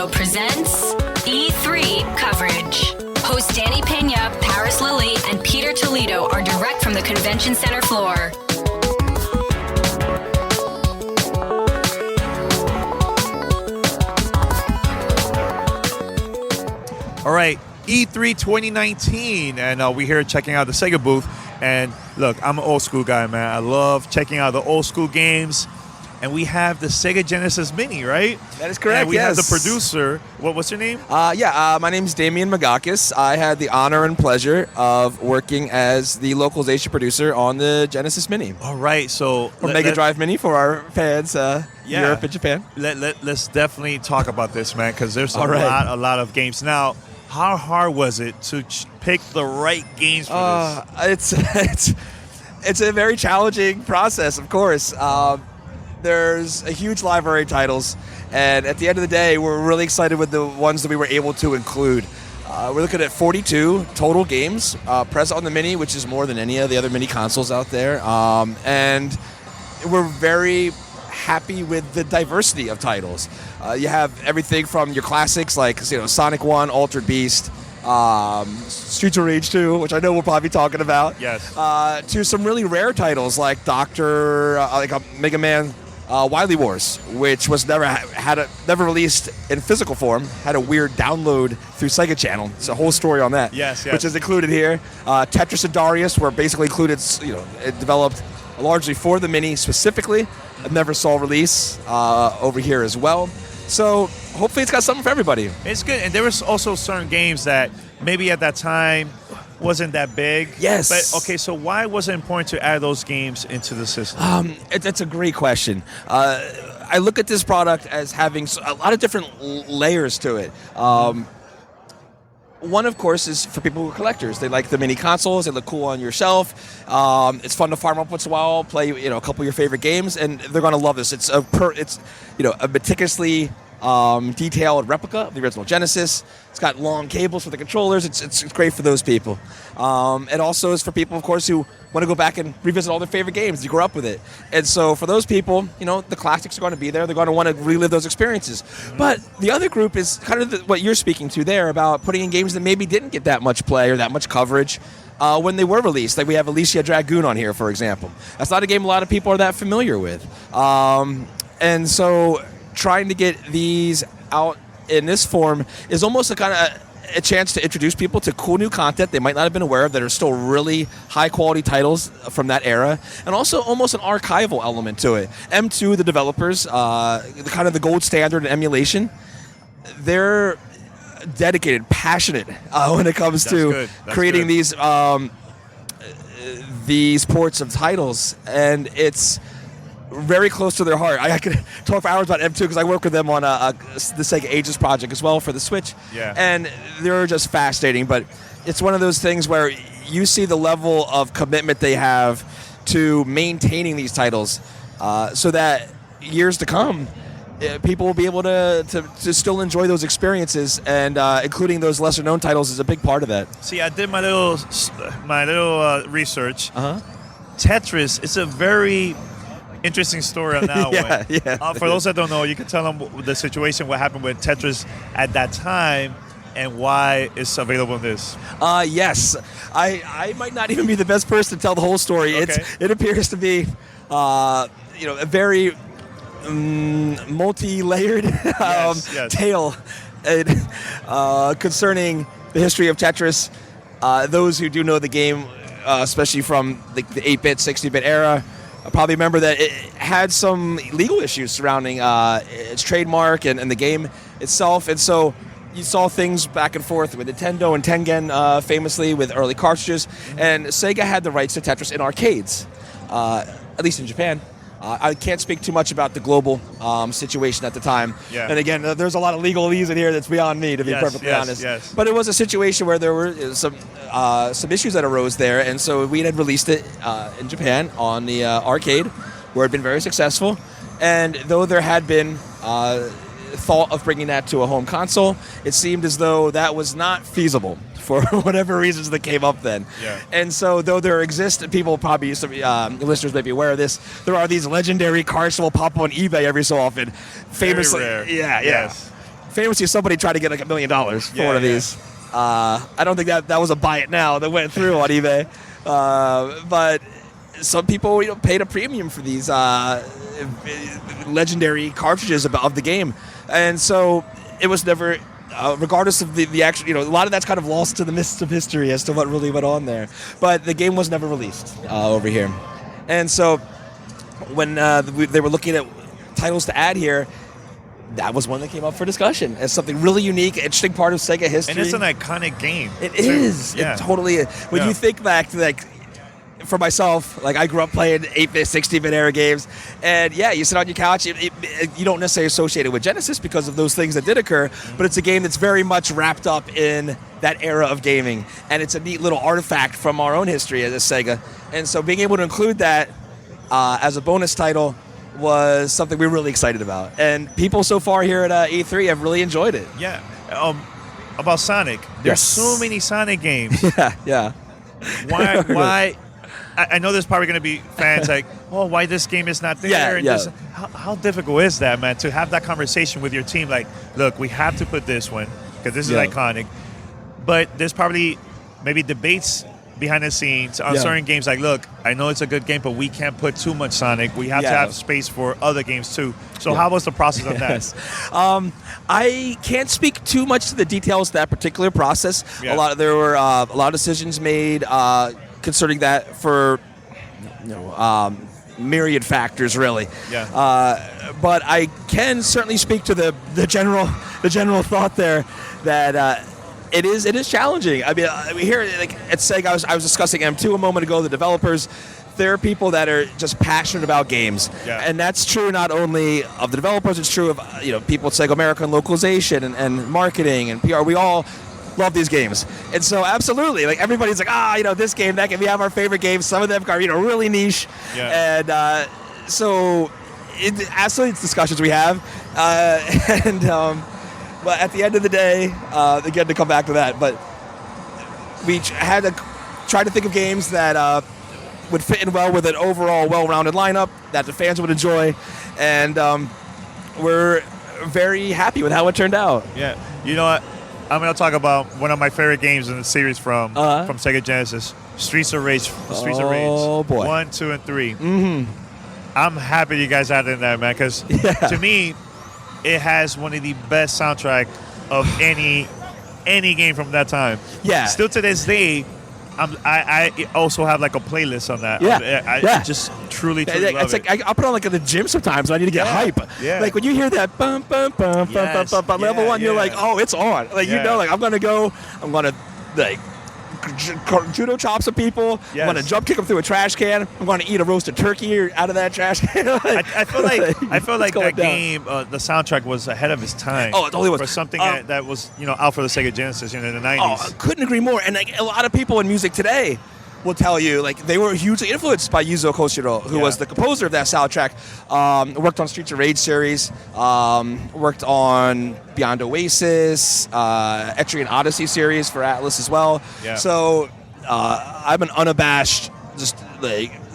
Toledo presents E3 coverage. Hosts Danny Pena, Paris Lilly, and Peter Toledo are direct from the convention center floor. All right, E3 2019, and we're here checking out the Sega booth. And look, I'm an old school guy, man. I love checking out the old school games. And we have the Sega Genesis Mini, right? That is correct, and we yes. have the producer. What's your name? My name is Damian Magakis. I had the honor and pleasure of working as the localization producer on the Genesis Mini. All right, so... Or Mega Drive Mini for our fans, Europe and Japan. Let's definitely talk about this, man, because there's a lot of games. Now, how hard was it to pick the right games for this? It's a very challenging process, of course. There's a huge library of titles, and at the end of the day, we're really excited with the ones that we were able to include. We're looking at 42 total games present on the Mini, which is more than any of the other Mini consoles out there. And we're very happy with the diversity of titles. You have everything from your classics like Sonic 1, Altered Beast, Streets of Rage 2, which I know we'll probably be talking about. Yes. To some really rare titles like Mega Man Wily Wars, which was never released in physical form, had a weird download through Sega Channel. It's a whole story on that. Yes. Which is included here. Tetris and Darius were basically included. It developed largely for the Mini specifically. It never saw release over here as well. So hopefully it's got something for everybody. It's good, and there was also certain games that maybe at that time wasn't that big. Yes. But okay, so why was it important to add those games into the system? It's a great question. I look at this product as having a lot of different layers to it. One, of course, is for people who are collectors. They like the Mini consoles. They look cool on your shelf. It's fun to farm up once in a while, play a couple of your favorite games, and they're going to love this. It's a meticulously detailed replica of the original Genesis. It's got long cables for the controllers. It's great for those people. It also is for people, of course, who want to go back and revisit all their favorite games. You grew up with it. And so for those people, the classics are going to be there. They're going to want to relive those experiences. But the other group is kind of what you're speaking to there about putting in games that maybe didn't get that much play or that much coverage when they were released. Like we have Alicia Dragoon on here, for example. That's not a game a lot of people are that familiar with. And so trying to get these out in this form is almost a chance to introduce people to cool new content they might not have been aware of that are still really high quality titles from that era, and also almost an archival element to it. M2, the developers, the gold standard in emulation, they're dedicated, passionate when it comes to creating these ports of titles, and it's very close to their heart. I could talk for hours about M2 because I work with them on the Sega Ages project as well for the Switch. Yeah. And they're just fascinating, but it's one of those things where you see the level of commitment they have to maintaining these titles so that years to come, people will be able to still enjoy those experiences, and including those lesser-known titles is a big part of that. See, I did my little research. Tetris is a very interesting story on that one. Yeah. For those that don't know, you can tell them the situation, what happened with Tetris at that time, and why it's available in this. Yes. I might not even be the best person to tell the whole story. Okay. It appears to be, a very multi-layered tale concerning the history of Tetris. Those who do know the game, especially from the 8-bit, 60-bit era, I probably remember that it had some legal issues surrounding its trademark and the game itself. And so you saw things back and forth with Nintendo and Tengen famously with early cartridges. And Sega had the rights to Tetris in arcades, at least in Japan. I can't speak too much about the global situation at the time. Yeah. And again, there's a lot of legalese in here that's beyond me, to be perfectly honest. Yes. But it was a situation where there were some issues that arose there, and so we had released it in Japan on the arcade, where it had been very successful. And though there had been thought of bringing that to a home console, it seemed as though that was not feasible for whatever reasons that came up then. Yeah. And so though there exist, people probably, some listeners may be aware of this, there are these legendary cards that will pop up on eBay every so often. Famously, Very rare. Yeah. Yes. famously, somebody tried to get like $1 million for one of these. I don't think that was a buy it now that went through on eBay. But some people paid a premium for these legendary cartridges of the game. And so it was never, regardless of the actual, a lot of that's kind of lost to the mists of history as to what really went on there. But the game was never released over here. And so when they were looking at titles to add here, that was one that came up for discussion as something really unique, interesting part of Sega history. And it's an iconic game. It is. Yeah. It totally is. When you think back to, for myself, I grew up playing 8-bit, 16-bit era games, and you sit on your couch, you don't necessarily associate it with Genesis because of those things that did occur, but it's a game that's very much wrapped up in that era of gaming, and it's a neat little artifact from our own history as a Sega. And so being able to include that as a bonus title was something we were really excited about. And people so far here at E3 have really enjoyed it. Yeah. About Sonic, there's so many Sonic games. Yeah. Why? I know there's probably going to be fans like, oh, why this game is not there? How difficult is that, man, to have that conversation with your team? Like, look, we have to put this one because this is iconic. But there's probably maybe debates behind the scenes on certain games. Like, look, I know it's a good game, but we can't put too much Sonic. We have to have space for other games too. So how was the process of that? I can't speak too much to the details of that particular process. Yeah. There were a lot of decisions made concerning that for myriad factors, really. Yeah. But I can certainly speak to the general thought there that it is challenging. I mean, here at Sega, I was discussing M2 a moment ago. The developers, there are people that are just passionate about games, and that's true not only of the developers. It's true of people at Sega America and localization and marketing and PR. We all love these games, and so absolutely, everybody's like, this game, that game. We have our favorite games. Some of them are really niche, and so absolutely, it's discussions we have, but at the end of the day, again, to come back to that, but we had to try to think of games that would fit in well with an overall well-rounded lineup that the fans would enjoy, and we're very happy with how it turned out. Yeah. You know what? I'm going to talk about one of my favorite games in the series from Sega Genesis, Streets of Rage. Oh, boy. 1, 2, and 3. Mm-hmm. I'm happy you guys added that, man, because to me, it has one of the best soundtrack of any game from that time. Yeah. Still to this day, I also have a playlist on that. I just truly love it. I'll put on at the gym sometimes when I need to get hype. Yeah. When you hear that bum bum bum bum bum bum level 1, you're like, oh, it's on. I'm gonna go. I'm gonna judo chop some people. I'm going to jump kick them through a trash can. I'm going to eat a roasted turkey out of that trash can. I feel like that game, the soundtrack was ahead of its time. Oh, it totally was. For something that was out for the Sega Genesis in the 90s. Oh, I couldn't agree more. And a lot of people in music today will tell you they were hugely influenced by Yuzo Koshiro, who was the composer of that soundtrack. Worked on Streets of Rage series, worked on Beyond Oasis, Etrian Odyssey series for Atlas as well. Yeah. So I'm an unabashed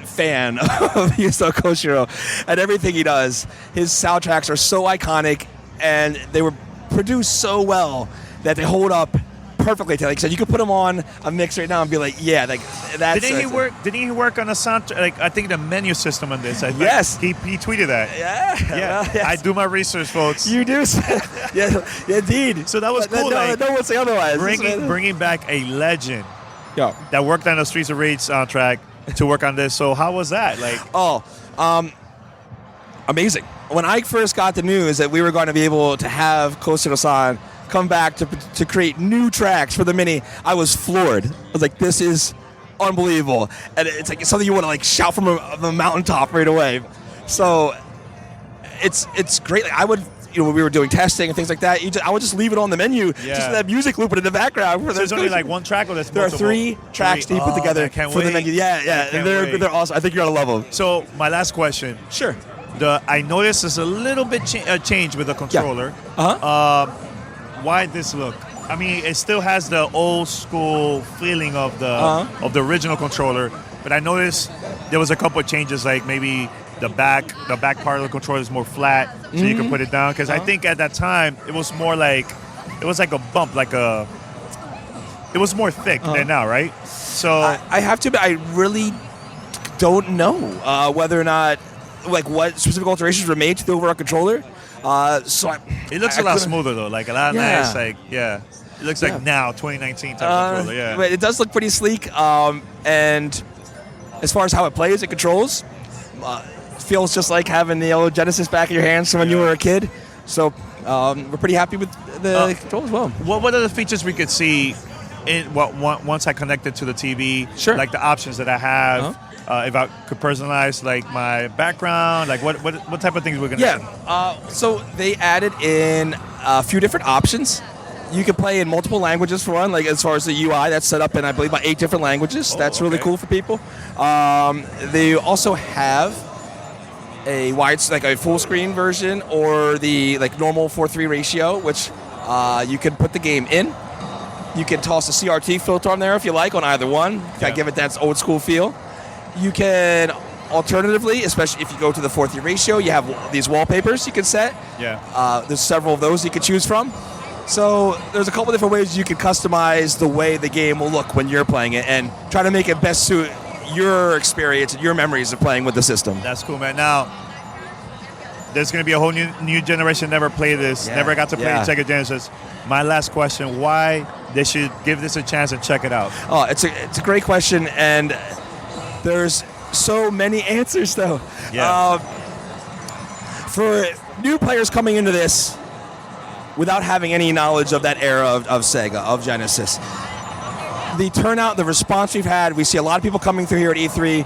fan of Yuzo Koshiro and everything he does. His soundtracks are so iconic, and they were produced so well that they hold up perfectly. So you could put him on a mix right now and be like, that's. Didn't he work on a soundtrack? I think the menu system on this. Yes, he tweeted that. Yeah. I do my research, folks. You do. Indeed. So that was cool. No one say otherwise. Bringing back a legend. That worked on the Streets of Rage soundtrack to work on this. So how was that? Amazing. When I first got the news that we were going to be able to have Koshiro-san come back to create new tracks for the Mini, I was floored. I was like, this is unbelievable. And it's something you want to shout from a mountaintop right away. So it's great. I would, when we were doing testing and things like that, I would just leave it on the menu, just that music looping in the background. There's only one track, or there's there multiple? Are 3 tracks to put together for the menu. And they're awesome. I think you're gonna love them. So my last question. Sure. I noticed there's a little bit change with the controller. Why this look? I mean, it still has the old school feeling of the original controller, but I noticed there was a couple of changes, like maybe the back part of the controller is more flat, so you can put it down. Because I think at that time it was more like it was like a bump, it was more thick than now, right? So I have to, but I really don't know whether or not what specific alterations were made to the overall controller. It looks a lot smoother though, like a lot nice, It looks like now 2019 type controller, yeah. But it does look pretty sleek, and as far as how it plays, it controls, feels just like having the old Genesis back in your hands from when you were a kid. So we're pretty happy with the control as well. What are the features we could see once I connect it to the TV? Sure. Like the options that I have. If I could personalize like my background, like what type of things we're gonna see? So they added in a few different options. You can play in multiple languages for one, like as far as the UI that's set up in I believe about 8 different languages. That's really cool for people. They also have a a full screen version or the normal 4:3 ratio, which you can put the game in. You can toss a CRT filter on there if you like on either one. Give it that old school feel. You can alternatively, especially if you go to the 4:3 ratio, you have these wallpapers you can set. There's several of those you can choose from. So there's a couple different ways you can customize the way the game will look when you're playing it and try to make it best suit your experience and your memories of playing with the system. That's cool, man. Now, there's going to be a whole new generation never played this, never got to play Sega Genesis. My last question, why they should give this a chance and check it out? Oh, it's a great question, and there's so many answers, though. For new players coming into this without having any knowledge of that era of Sega, of Genesis, the turnout, the response we've had, we see a lot of people coming through here at E3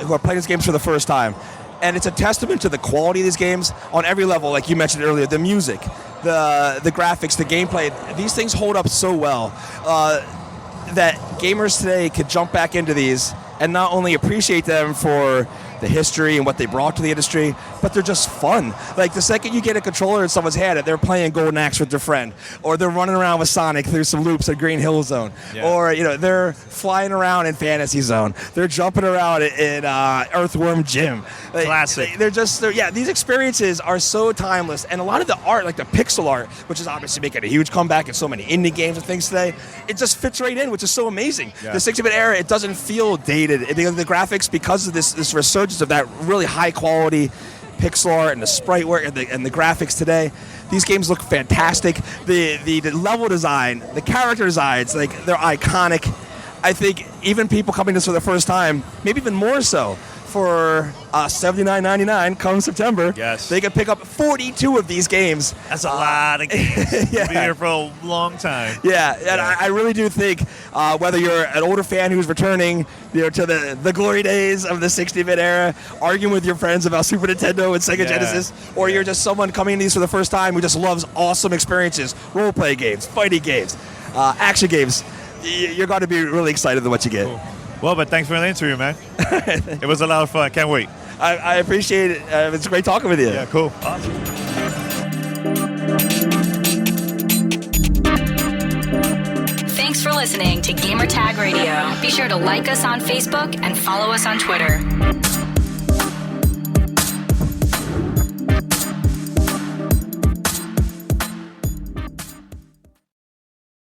who are playing these games for the first time. And it's a testament to the quality of these games on every level, like you mentioned earlier, the music, the graphics, the gameplay. These things hold up so well that gamers today could jump back into these and not only appreciate them for the history and what they brought to the industry, but they're just fun. Like the second you get a controller in someone's hand, they're playing Golden Axe with their friend, or they're running around with Sonic through some loops at Green Hill Zone, or they're flying around in Fantasy Zone, they're jumping around in Earthworm Jim. Classic. These experiences are so timeless, and a lot of the art, like the pixel art, which is obviously making a huge comeback in so many indie games and things today, it just fits right in, which is so amazing. The 60-bit era, it doesn't feel dated. The graphics, because of this resurgence of that really high quality pixel art and the sprite work and the graphics today, these games look fantastic. The level design, the character designs, they're iconic. I think even people coming to this for the first time, maybe even more so, for $79.99 come September, they can pick up 42 of these games. That's a lot of games. You'll be here for a long time. And I really do think whether you're an older fan who's returning to the glory days of the 60-bit era, arguing with your friends about Super Nintendo and Sega Genesis, or you're just someone coming to these for the first time who just loves awesome experiences, role-play games, fighting games, action games, you're going to be really excited with what you get. Cool. Well, but thanks for the interview, man. It was a lot of fun. Can't wait. I appreciate it. It's great talking with you. Yeah, cool. Awesome. Thanks for listening to Gamertag Radio. Be sure to like us on Facebook and follow us on Twitter.